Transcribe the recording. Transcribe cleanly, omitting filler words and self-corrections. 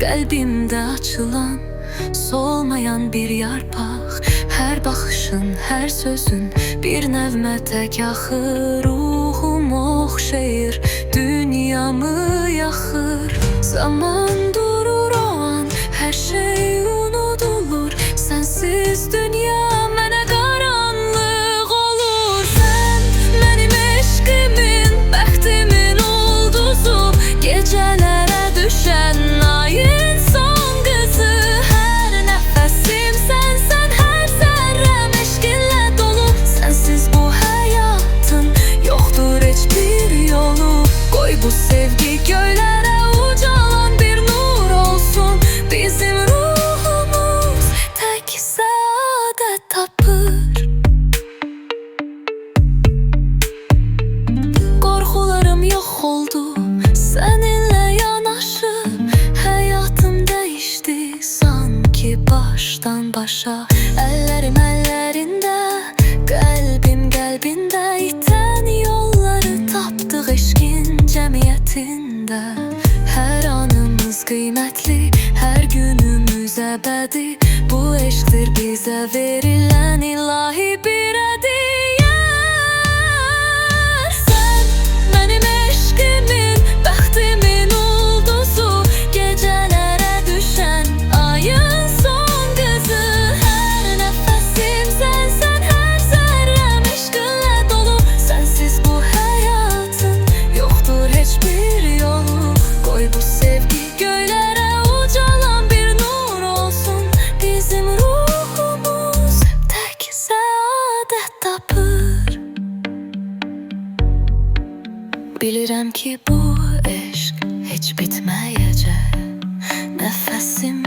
Kalbimde açılan, solmayan bir yarpaq. Her baxışın, her sözün bir nəğmə tək axır. Ruhum oxşayır, dünyamı yaxır. Zaman durur o an, her şey unudulur. Sensiz dünya mənə qaranlıq olur. Sen mənim eşqimin, bəxtimin ulduzu, gecələrə düşən ayın son qızı. Hər nəfəsim sənsən, hər zərrəm eşqinlə dolu. Sensiz bu həyatın yoxdur heç bir yolu. Qoy bu sevgi göylərə ucalan bir nur olsun. Bizim ruhumuz tək səadət tapır. Qorxularım yox oldu səninlə yanaşıb. Həyatım dəyişdi sanki başdan başa. Əllərim əllərində, qəlbim qəlbində. İtən yolları tapdıq eşqin cəmiyyətində. Hər anımız qiymətli, hər günümüz əbədi. Bu eşqdir bizə verilən ilahi bir hədiyyət. Sən mənim eşqimin, bəxtimin ulduzu, gecələrə düşən ayın son qızı. Hər nəfəsim sənsən, hər zərrəm eşqinlə dolu. Sensiz bu həyatın yoxdur heç bir yolu. Qoy bu sevgi göylərə ucalan bir nur olsun. Bizim ruhumuz tək səadət tapır. Bilirəm ki bu eşq heç bitməyəcək. Nəfəsim